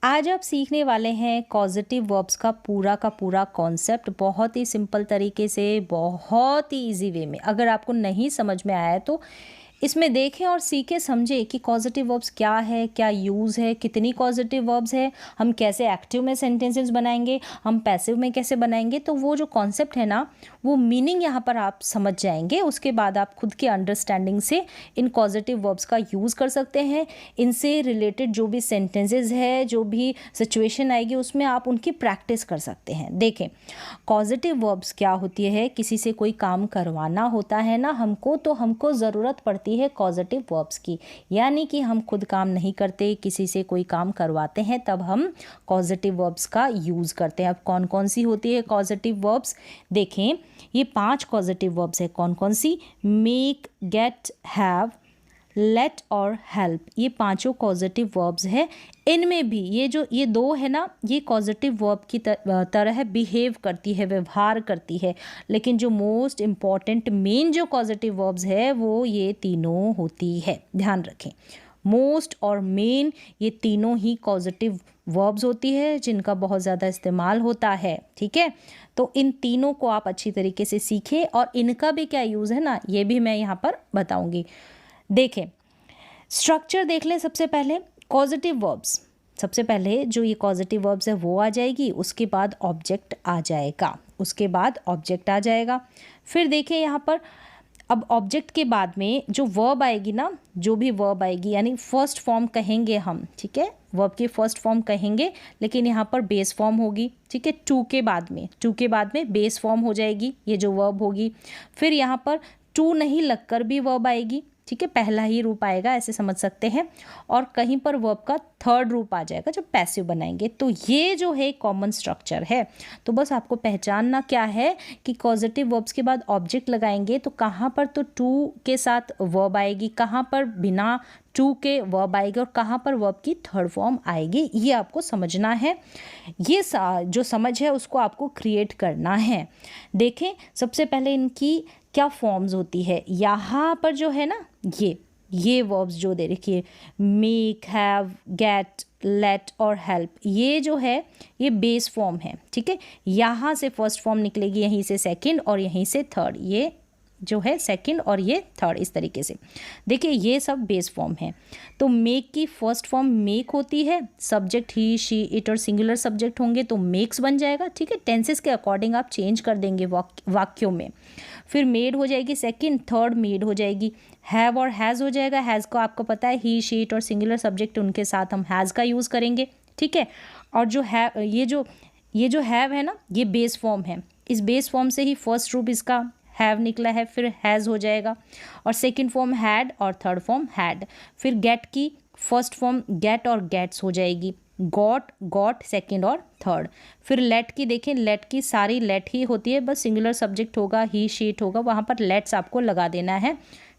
आज आप सीखने वाले हैं कॉजेटिव वर्ब्स का पूरा कॉन्सेप्ट बहुत ही सिंपल तरीके से, बहुत ही इजी वे में। अगर आपको नहीं समझ में आया है तो इसमें देखें और सीखें, समझें कि कॉजेटिव वर्ब्स क्या है, क्या यूज़ है, कितनी कॉजेटिव वर्ब्स है, हम कैसे एक्टिव में सेंटेंसेस बनाएंगे, हम पैसिव में कैसे बनाएंगे। तो वो जो कॉन्सेप्ट है ना, वो मीनिंग यहाँ पर आप समझ जाएंगे। उसके बाद आप खुद के अंडरस्टैंडिंग से इन कॉजेटिव वर्ब्स का यूज़ कर सकते हैं। इनसे रिलेटेड जो भी सेंटेंसेस है, जो भी सिचुएशन आएगी, उसमें आप उनकी प्रैक्टिस कर सकते हैं। देखें, कॉजेटिव वर्ब्स क्या होती है, किसी से कोई काम करवाना होता है ना हमको, तो हमको ज़रूरत पड़ती है कॉजेटिव वर्ब्स की। यानी कि हम खुद काम नहीं करते, किसी से कोई काम करवाते हैं, तब हम कॉजेटिव वर्ब्स का यूज़ करते हैं। अब कौन कौन सी होती है कॉजेटिव वर्ब्स, देखें ये 5 कॉजेटिव वर्ब्स है। कौन कौन सी? मेक, गेट, हैव, लेट और हेल्प, ये पांचों कॉजेटिव वर्ब्स है। इनमें भी ये दो है ना, ये कॉजेटिव वर्ब की तरह बिहेव करती है, व्यवहार करती है। लेकिन जो मोस्ट इम्पॉर्टेंट मेन जो कॉजेटिव वर्ब्स है वो ये तीनों होती है। ध्यान रखें, मोस्ट और मेन ये तीनों ही पॉजिटिव वर्ब्स होती है जिनका बहुत ज़्यादा इस्तेमाल होता है। ठीक है, तो इन तीनों को आप अच्छी तरीके से सीखें और इनका भी क्या यूज़ है ना, ये भी मैं यहाँ पर बताऊँगी। देखें, स्ट्रक्चर देख लें। सबसे पहले कॉजेटिव वर्ब्स, सबसे पहले जो ये कॉजेटिव वर्ब्स है वो आ जाएगी, उसके बाद ऑब्जेक्ट आ जाएगा, उसके बाद ऑब्जेक्ट आ जाएगा। फिर देखें यहाँ पर, अब ऑब्जेक्ट के बाद में जो वर्ब आएगी ना, जो भी वर्ब आएगी यानी फर्स्ट फॉर्म कहेंगे हम। ठीक है, वर्ब की फर्स्ट फॉर्म कहेंगे, लेकिन यहाँ पर बेस फॉर्म होगी। ठीक है, टू के बाद में बेस फॉर्म हो जाएगी ये जो वर्ब होगी। फिर यहाँ पर टू नहीं लगकर भी वर्ब आएगी। ठीक है, पहला ही रूप आएगा, ऐसे समझ सकते हैं। और कहीं पर वर्ब का थर्ड रूप आ जाएगा जब पैसिव बनाएंगे। तो ये जो है कॉमन स्ट्रक्चर है। तो बस आपको पहचानना क्या है कि कॉजेटिव वर्ब्स के बाद ऑब्जेक्ट लगाएंगे तो कहाँ पर तो टू के साथ वर्ब आएगी, कहाँ पर बिना टू के वर्ब आएगी और कहाँ पर वर्ब की थर्ड फॉर्म आएगी। ये आपको समझना है। ये जो समझ है उसको आपको क्रिएट करना है। देखें, सबसे पहले इनकी क्या फॉर्म्स होती है। यहाँ पर जो है ना, ये वर्ब्स जो दे रखिए, मेक, हैव, गेट, लेट और हेल्प, ये जो है ये बेस फॉर्म है। ठीक है, यहाँ से फर्स्ट फॉर्म निकलेगी, यहीं से सेकंड और यहीं से थर्ड। ये जो है सेकंड और ये थर्ड, इस तरीके से। देखिए, ये सब बेस फॉर्म है। तो मेक की फर्स्ट फॉर्म मेक होती है, सब्जेक्ट ही, शी, इट और सिंगुलर सब्जेक्ट होंगे तो मेक्स बन जाएगा। ठीक है, टेंसेस के अकॉर्डिंग आप चेंज कर देंगे वाक्यों में। फिर मेड हो जाएगी सेकंड, थर्ड मेड हो जाएगी। हैव और हैज़ हो जाएगा। हैज़ को आपको पता है ही, शी, इट और सिंगुलर सब्जेक्ट, उनके साथ हम हैज़ का यूज़ करेंगे। ठीक है, और जो है ये जो हैव है ना, ये बेस फॉर्म है। इस बेस फॉर्म से ही फर्स्ट रूप इसका हैव निकला है, फिर हैज़ हो जाएगा। और सेकंड फॉर्म हैड और थर्ड फॉर्म हैड। फिर गेट की फर्स्ट फॉर्म गेट और गेट्स हो जाएगी। गॉट सेकंड और थर्ड। फिर लेट की देखें, लेट की सारी लेट ही होती है, बस सिंगुलर सब्जेक्ट होगा, ही, शी, इट होगा, वहाँ पर लेट्स आपको लगा देना है।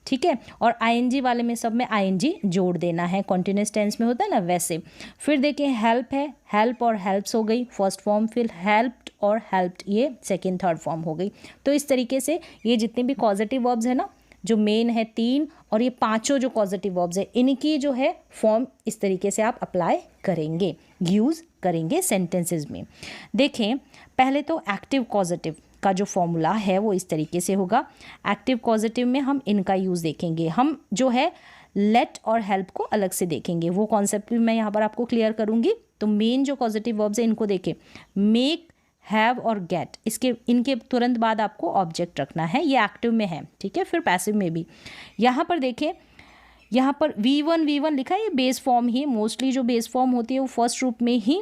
ठीक है, और आईएनजी वाले में सब में आईएनजी जोड़ देना है, कॉन्टिन्यूअस टेंस में होता है ना वैसे। फिर देखिए, हेल्प है, हेल्प और हेल्प्स हो गई फर्स्ट फॉर्म। फिर हेल्प्ड और हेल्प्ड, ये सेकंड थर्ड फॉर्म हो गई। तो इस तरीके से ये जितने भी पॉजिटिव वर्ब्स है ना, जो मेन है 3 और ये पांचों जो पॉजिटिव वर्ब्स है, इनकी जो है फॉर्म इस तरीके से आप अप्लाई करेंगे, यूज़ करेंगे सेंटेंसेस में। देखें, पहले तो एक्टिव पॉजिटिव का जो फॉर्मूला है वो इस तरीके से होगा। एक्टिव पॉजिटिव में हम इनका यूज़ देखेंगे। हम जो है लेट और हेल्प को अलग से देखेंगे, वो कॉन्सेप्ट भी मैं यहाँ पर आपको क्लियर करूँगी। तो मेन जो पॉजिटिव वर्ब्स है इनको देखें, मेक, हैव और गेट, इनके तुरंत बाद आपको ऑब्जेक्ट रखना है, ये एक्टिव में है। ठीक है, फिर पैसिव में भी यहाँ पर देखें, यहाँ पर V1 लिखा है, ये बेस फॉर्म ही, मोस्टली जो बेस फॉर्म होती है वो फर्स्ट रूप में ही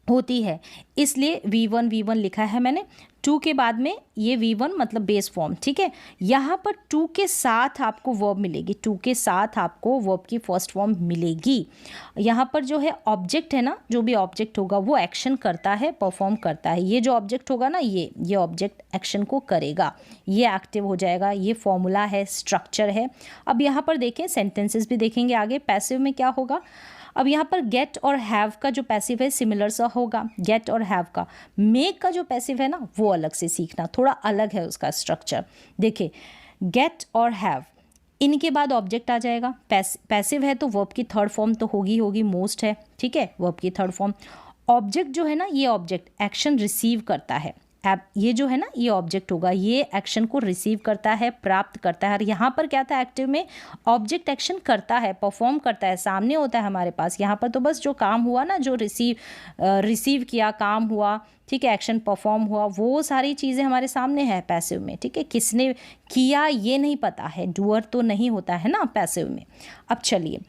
होती है, इसलिए V1 लिखा है मैंने। 2 के बाद में ये V1 मतलब बेस फॉर्म। ठीक है, यहाँ पर 2 के साथ आपको वर्ब मिलेगी, 2 के साथ आपको वर्ब की फर्स्ट फॉर्म मिलेगी। यहाँ पर जो है ऑब्जेक्ट है ना, जो भी ऑब्जेक्ट होगा वो एक्शन करता है, परफॉर्म करता है। ये जो ऑब्जेक्ट होगा ना, ये ऑब्जेक्ट एक्शन को करेगा, ये एक्टिव हो जाएगा। ये फॉर्मूला है, स्ट्रक्चर है। अब यहाँ पर देखें, सेंटेंसेस भी देखेंगे आगे। पैसिव में क्या होगा, अब यहाँ पर गेट और हैव का जो पैसिव है सिमिलर सा होगा गेट और हैव का। मेक का जो पैसिव है ना, वो अलग से सीखना, थोड़ा अलग है उसका स्ट्रक्चर। देखिए, गेट और हैव, इनके बाद ऑब्जेक्ट आ जाएगा। पैसिव है तो वर्ब की थर्ड फॉर्म तो होगी मोस्ट है, ठीक है, वर्ब की थर्ड फॉर्म। ऑब्जेक्ट जो है ना, ये ऑब्जेक्ट एक्शन रिसीव करता है। अब ये जो है ना, ये ऑब्जेक्ट होगा, ये एक्शन को रिसीव करता है, प्राप्त करता है। और यहाँ पर क्या था, एक्टिव में ऑब्जेक्ट एक्शन करता है, परफॉर्म करता है, सामने होता है हमारे पास। यहाँ पर तो बस जो काम हुआ ना, जो रिसीव किया, काम हुआ, ठीक है, एक्शन परफॉर्म हुआ, वो सारी चीज़ें हमारे सामने है पैसिव में, ठीक है। किसने किया ये नहीं पता है, डूअर तो नहीं होता है ना पैसिव में। अब चलिए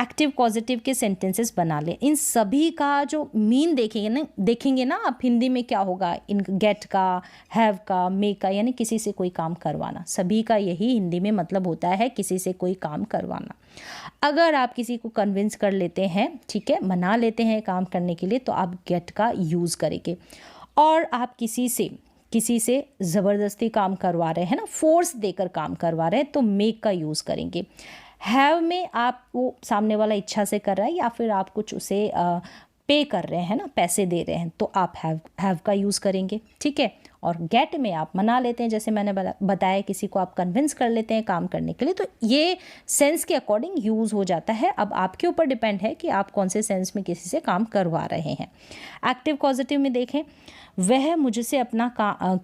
एक्टिव पॉजिटिव के सेंटेंसेस बना लें। इन सभी का जो मीन देखेंगे ना आप, हिंदी में क्या होगा, इन गेट का, हैव का, मेक का, यानी किसी से कोई काम करवाना। सभी का यही हिंदी में मतलब होता है, किसी से कोई काम करवाना। अगर आप किसी को कन्विंस कर लेते हैं, ठीक है, मना लेते हैं काम करने के लिए, तो आप गेट का यूज़ करेंगे। और आप किसी से ज़बरदस्ती काम करवा रहे हैं ना, फोर्स देकर काम करवा रहे हैं, तो मेक का यूज़ करेंगे। हैव में आप वो सामने वाला इच्छा से कर रहा है या फिर आप कुछ उसे पे कर रहे हैं ना, पैसे दे रहे हैं, तो आप हैव का यूज़ करेंगे, ठीक है। और गेट में आप मना लेते हैं, जैसे मैंने बताया, किसी को आप कन्विंस कर लेते हैं काम करने के लिए, तो ये सेंस के अकॉर्डिंग यूज़ हो जाता है। अब आपके ऊपर डिपेंड है कि आप कौन से सेंस में किसी से काम करवा रहे हैं। एक्टिव पॉजिटिव में देखें, वह मुझसे अपना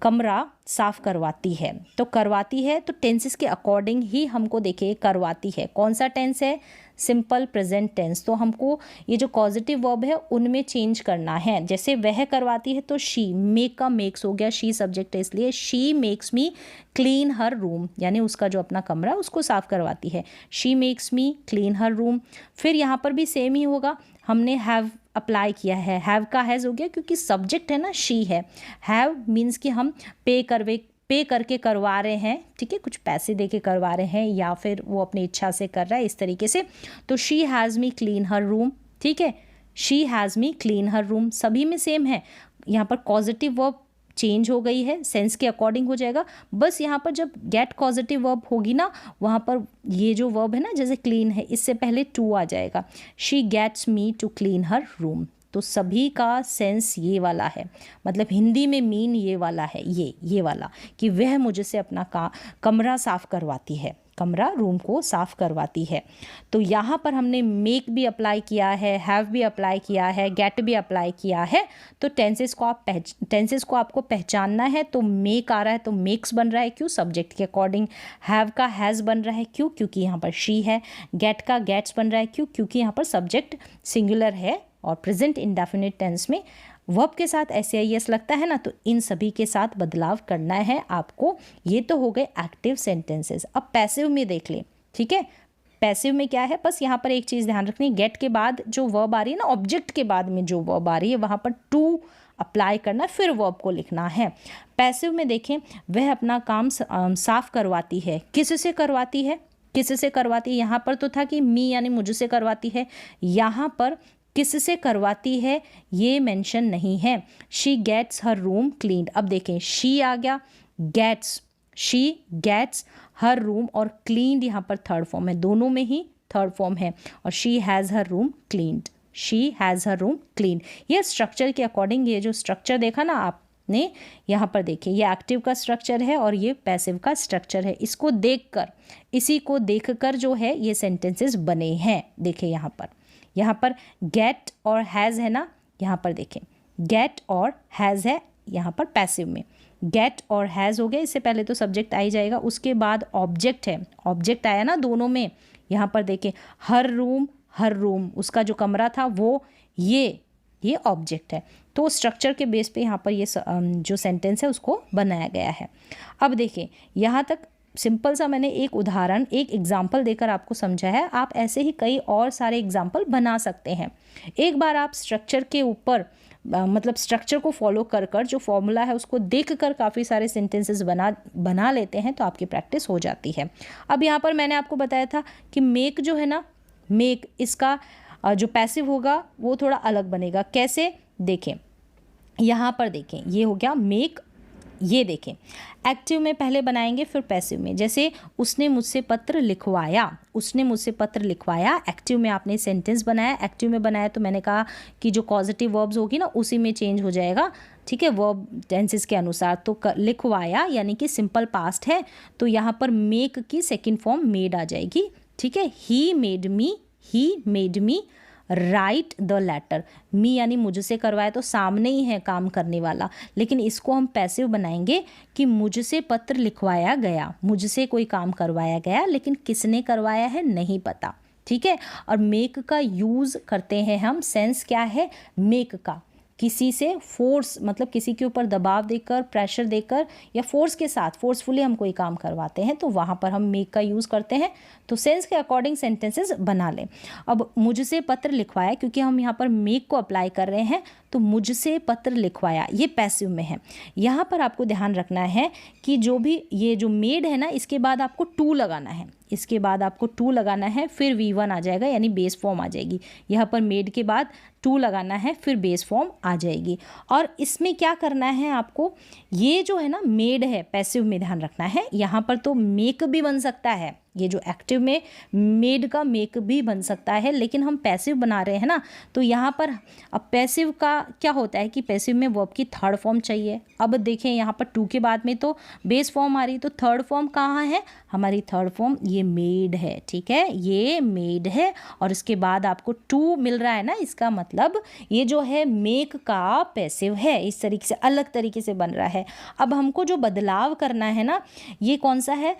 कमरा साफ करवाती है। तो करवाती है तो टेंसेस के अकॉर्डिंग ही हमको देखिए करवाती है। कौन सा टेंस है, सिंपल प्रेजेंट टेंस। तो हमको ये जो पॉजिटिव वर्ब है उनमें चेंज करना है। जैसे वह करवाती है तो शी, मेक का मेक्स हो गया, शी सब्जेक्ट है इसलिए she makes me clean her room, यानी उसका जो अपना कमरा उसको साफ करवाती है। She makes me clean her room. फिर यहाँ पर भी सेम ही होगा, हमने हैव अप्लाई किया है, हैव का हैज़ हो गया क्योंकि सब्जेक्ट है ना शी है। हैव मीन्स कि हम पे करके करवा रहे हैं, ठीक है, कुछ पैसे दे के करवा रहे हैं या फिर वो अपनी इच्छा से कर रहा है, इस तरीके से। तो she has me clean her room, ठीक है, she has me clean her room, सभी में सेम है। यहाँ पर पॉजिटिव वर्ब चेंज हो गई है, सेंस के अकॉर्डिंग हो जाएगा। बस यहाँ पर जब गेट पॉजिटिव वर्ब होगी ना, वहाँ पर ये जो वर्ब है ना, जैसे क्लीन है, इससे पहले टू आ जाएगा। She gets me to clean her room. तो सभी का सेंस ये वाला है, मतलब हिंदी में मीन ये वाला है, ये वाला कि वह मुझसे अपना कमरा साफ करवाती है, कमरा रूम को साफ करवाती है। तो यहाँ पर हमने मेक भी अप्लाई किया है, हैव भी अप्लाई किया है, गेट भी अप्लाई किया है। तो टेंसेस को आपको पहचानना है। तो मेक आ रहा है तो मेक्स बन रहा है, क्यों, सब्जेक्ट के अकॉर्डिंग। हैव का हैज़ बन रहा है, क्यों, क्योंकि यहाँ पर शी है। गेट का गेट्स बन रहा है, क्यों, क्योंकि यहाँ पर सब्जेक्ट सिंगुलर है। और प्रेजेंट इंडेफिनिट टेंस में वर्ब के साथ एस लगता है ना, तो इन सभी के साथ बदलाव करना है आपको। ये तो हो गए एक्टिव सेंटेंसेस। अब पैसिव में देख लें, ठीक है। पैसिव में क्या है, बस यहाँ पर एक चीज़ ध्यान रखनी, गेट के बाद जो वर्ब आ रही है ना, ऑब्जेक्ट के बाद में जो वर्ब आ रही है, वहाँ पर टू अप्लाई करना, फिर वर्ब को लिखना है। पैसिव में देखें, वह अपना काम साफ करवाती है। किससे करवाती है, किससे करवाती है, यहाँ पर तो था कि मी यानी मुझसे करवाती है, यहाँ पर किससे करवाती है ये मेंशन नहीं है। She gets her room cleaned. अब देखें, शी आ गया, gets, she gets her room, और क्लीन्ड यहाँ पर थर्ड फॉर्म है, दोनों में ही थर्ड फॉर्म है। और she has her room cleaned, she has her room cleaned. ये स्ट्रक्चर के अकॉर्डिंग, ये जो स्ट्रक्चर देखा ना आपने, यहाँ पर देखिए, ये एक्टिव का स्ट्रक्चर है और ये पैसिव का स्ट्रक्चर है। इसको देखकर, इसी को देखकर जो है ये सेंटेंसेस बने हैं। देखिए यहाँ पर गेट और हैज़ है ना, यहाँ पर देखें गेट और हैज़ है, यहाँ पर पैसिव में गेट और हैज़ हो गया। इससे पहले तो सब्जेक्ट आ ही जाएगा, उसके बाद ऑब्जेक्ट है, ऑब्जेक्ट आया ना दोनों में। यहाँ पर देखें हर रूम, उसका जो कमरा था वो ये ऑब्जेक्ट है। तो स्ट्रक्चर के बेस पे यहाँ पर ये जो सेंटेंस है उसको बनाया गया है। अब देखें, यहाँ तक सिंपल सा मैंने एक उदाहरण, एक एग्जाम्पल देकर आपको समझाया है। आप ऐसे ही कई और सारे एग्जाम्पल बना सकते हैं। एक बार आप स्ट्रक्चर के ऊपर मतलब स्ट्रक्चर को फॉलो कर जो फॉर्मूला है उसको देख कर काफ़ी सारे सेंटेंसेस बना लेते हैं, तो आपकी प्रैक्टिस हो जाती है। अब यहाँ पर मैंने आपको बताया था कि मेक जो है ना, मेक, इसका जो पैसिव होगा वो थोड़ा अलग बनेगा। कैसे, देखें यहाँ पर देखें, ये हो गया मेक ये देखें, एक्टिव में पहले बनाएंगे फिर पैसिव में। जैसे उसने मुझसे पत्र लिखवाया, उसने मुझसे पत्र लिखवाया, एक्टिव में आपने सेंटेंस बनाया। एक्टिव में बनाया तो मैंने कहा कि जो पॉजिटिव वर्ब्स होगी ना उसी में चेंज हो जाएगा, ठीक है, वर्ब टेंसेस के अनुसार। तो लिखवाया यानी कि सिंपल पास्ट है, तो यहाँ पर मेक की सेकेंड फॉर्म मेड आ जाएगी, ठीक है। He made me write the letter. Me यानी मुझसे करवाया तो सामने ही है काम करने वाला, लेकिन इसको हम पैसिव बनाएंगे कि मुझसे पत्र लिखवाया गया, मुझसे कोई काम करवाया गया, लेकिन किसने करवाया है नहीं पता, ठीक है। और मेक का यूज़ करते हैं हम, सेंस क्या है मेक का, किसी से फोर्स, मतलब किसी के ऊपर दबाव देकर, प्रेशर देकर या फोर्स के साथ फोर्सफुली हम कोई काम करवाते हैं तो वहाँ पर हम मेक का यूज़ करते हैं। तो सेंस के अकॉर्डिंग सेंटेंसेस बना लें। अब मुझसे पत्र लिखवाया, क्योंकि हम यहाँ पर मेक को अप्लाई कर रहे हैं तो मुझसे पत्र लिखवाया ये पैसिव में है। यहाँ पर आपको ध्यान रखना है कि जो भी ये जो मेड है ना, इसके बाद आपको टू लगाना है, इसके बाद आपको टू लगाना है, फिर V1 आ जाएगा यानी बेस फॉर्म आ जाएगी। यहाँ पर मेड के बाद टू लगाना है, फिर बेस फॉर्म आ जाएगी। और इसमें क्या करना है आपको, ये जो है ना मेड है पैसिव में ध्यान रखना है। यहाँ पर तो मेक भी बन सकता है, ये जो एक्टिव में मेड का मेक भी बन सकता है, लेकिन हम पैसिव बना रहे हैं ना, तो यहाँ पर अब पैसिव का क्या होता है कि पैसिव में वर्ब की थर्ड फॉर्म चाहिए। अब देखें यहाँ पर टू के बाद में तो बेस फॉर्म आ रही, तो थर्ड फॉर्म कहाँ है हमारी, थर्ड फॉर्म ये मेड है, ठीक है, ये मेड है। और इसके बाद आपको टू मिल रहा है ना, इसका मतलब ये जो है मेक का पैसिव है, इस तरीके से अलग तरीके से बन रहा है। अब हमको जो बदलाव करना है ना, ये कौन सा है,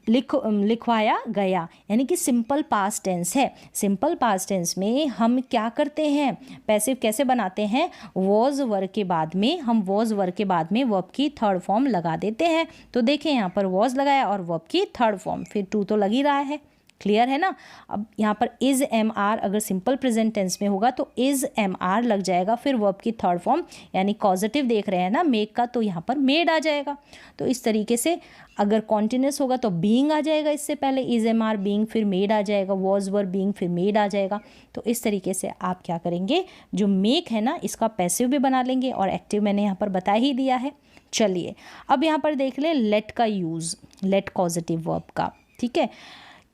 लिखवाया गया यानी कि सिंपल पास्ट टेंस है। सिंपल पास्ट टेंस में हम क्या करते हैं, पैसिव कैसे बनाते हैं, वॉज वर्ब के बाद में हम वॉज वर्ब के बाद में वर्ब की थर्ड फॉर्म लगा देते हैं। तो देखें यहाँ पर वॉज लगाया और वर्ब की थर्ड फॉर्म, फिर टू तो लग ही रहा है, क्लियर है ना। अब यहाँ पर इज़ एम आर अगर सिंपल प्रेजेंट टेंस में होगा तो इज़ एम आर लग जाएगा, फिर वर्ब की थर्ड फॉर्म यानी कॉजेटिव देख रहे हैं ना मेक का, तो यहाँ पर मेड आ जाएगा। तो इस तरीके से अगर कॉन्टिन्यूस होगा तो बीइंग आ जाएगा, इससे पहले इज़ एम आर बीइंग, फिर मेड आ जाएगा, वॉज वर बीइंग, फिर मेड आ जाएगा। तो इस तरीके से आप क्या करेंगे, जो मेक है ना इसका पैसिव भी बना लेंगे और एक्टिव मैंने यहाँ पर बता ही दिया है। चलिए अब यहाँ पर देख लें लेट का यूज़, लेट कॉजेटिव वर्ब का, ठीक है।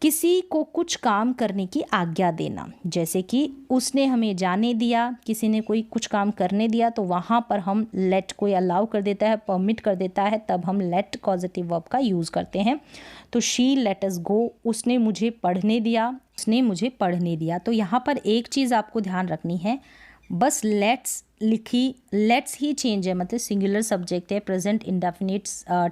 किसी को कुछ काम करने की आज्ञा देना, जैसे कि उसने हमें जाने दिया, किसी ने कोई कुछ काम करने दिया, तो वहाँ पर हम लेट, कोई अलाउ कर देता है, परमिट कर देता है, तब हम लेट कॉजेटिव वर्ब का यूज़ करते हैं। तो शी लेट अस गो, उसने मुझे पढ़ने दिया, उसने मुझे पढ़ने दिया। तो यहाँ पर एक चीज़ आपको ध्यान रखनी है, बस लेट्स लिखी, लेट्स ही चेंज है, मतलब सिंगुलर सब्जेक्ट है, प्रेजेंट इंडेफिनिट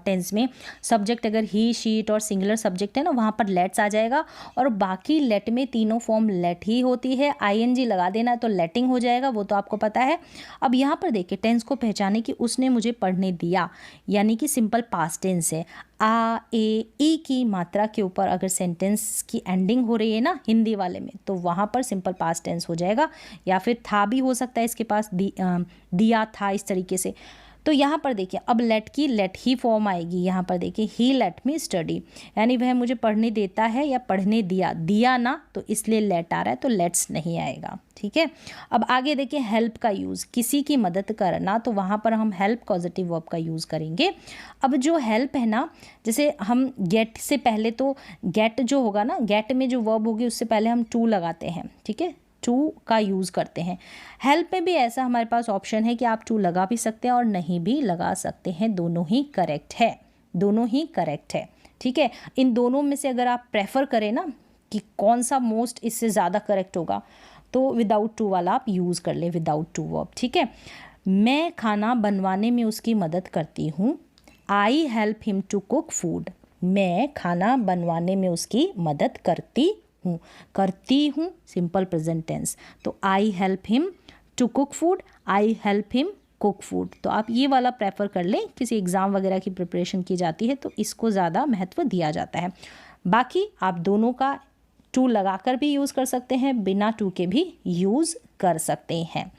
टेंस में सब्जेक्ट अगर ही शी इट और सिंगुलर सब्जेक्ट है ना, वहाँ पर लेट्स आ जाएगा। और बाकी लेट में तीनों फॉर्म लेट ही होती है, आईएनजी लगा देना है तो लेटिंग हो जाएगा, वो तो आपको पता है। अब यहाँ पर देखिए टेंस को पहचाने कि उसने मुझे पढ़ने दिया यानी कि सिंपल पास्ट टेंस है। आ ए ई की मात्रा के ऊपर अगर सेंटेंस की एंडिंग हो रही है ना हिंदी वाले में, तो वहाँ पर सिंपल पास्ट टेंस हो जाएगा, या फिर था भी हो सकता है इसके पास, दिया था, इस तरीके से। तो यहाँ पर देखिए अब लेट की लेट ही फॉर्म आएगी। यहाँ पर देखिए ही लेट मी स्टडी, यानी वह मुझे पढ़ने देता है या पढ़ने दिया, दिया ना, तो इसलिए लेट आ रहा है, तो लेट्स नहीं आएगा, ठीक है। अब आगे देखिए हेल्प का यूज़, किसी की मदद करना, तो वहाँ पर हम हेल्प पॉजिटिव वर्ब का यूज़ करेंगे। अब जो हेल्प है ना, जैसे हम गेट से पहले, तो गेट जो होगा ना, गेट में जो वर्ब होगी उससे पहले हम टू लगाते हैं, ठीक है, टू का यूज़ करते हैं। हेल्प में भी ऐसा हमारे पास ऑप्शन है कि आप टू लगा भी सकते हैं और नहीं भी लगा सकते हैं, दोनों ही करेक्ट है, दोनों ही करेक्ट है, ठीक है। इन दोनों में से अगर आप प्रेफर करें ना कि कौन सा मोस्ट इससे ज़्यादा करेक्ट होगा, तो विदाउट टू वाला आप यूज़ कर लें, विदाउट टू वर्ब, ठीक है। मैं खाना बनवाने में उसकी मदद करती हूँ, I help him to cook food, मैं खाना बनवाने में उसकी मदद करती हूँ सिंपल प्रेजेंट टेंस, तो I help him to cook food, I help him cook food. तो आप ये वाला प्रेफर कर लें, किसी एग्ज़ाम वगैरह की प्रिपरेशन की जाती है तो इसको ज़्यादा महत्व दिया जाता है। बाकी आप दोनों का टू लगाकर भी यूज़ कर सकते हैं, बिना टू के भी यूज़ कर सकते हैं।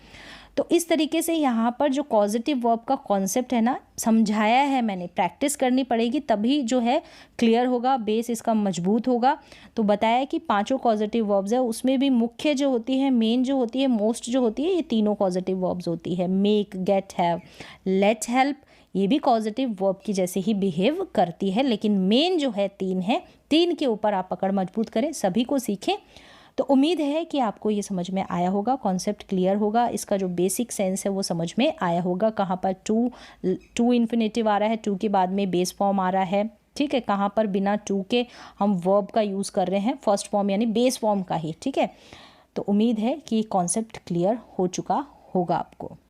तो इस तरीके से यहाँ पर जो कॉजेटिव वर्ब का कॉन्सेप्ट है ना, समझाया है मैंने, प्रैक्टिस करनी पड़ेगी तभी जो है क्लियर होगा, बेस इसका मजबूत होगा। तो बताया कि 5 कॉजेटिव वर्ब्स है, उसमें भी मुख्य जो होती है, मेन जो होती है, मोस्ट जो होती है, ये 3 कॉजेटिव वर्ब्स होती है। Make, get, have, let, help, ये भी कॉजेटिव वर्ब की जैसे ही बिहेव करती है, लेकिन मेन जो है 3 है। 3 के ऊपर आप पकड़ मजबूत करें, सभी को सीखें। तो उम्मीद है कि आपको ये समझ में आया होगा, कॉन्सेप्ट क्लियर होगा, इसका जो बेसिक सेंस है वो समझ में आया होगा। कहाँ पर टू इन्फिनेटिव आ रहा है, टू के बाद में बेस फॉर्म आ रहा है, ठीक है, कहाँ पर बिना टू के हम वर्ब का यूज़ कर रहे हैं, फर्स्ट फॉर्म यानी बेस फॉर्म का ही, ठीक है। तो उम्मीद है कि कॉन्सेप्ट क्लियर हो चुका होगा आपको।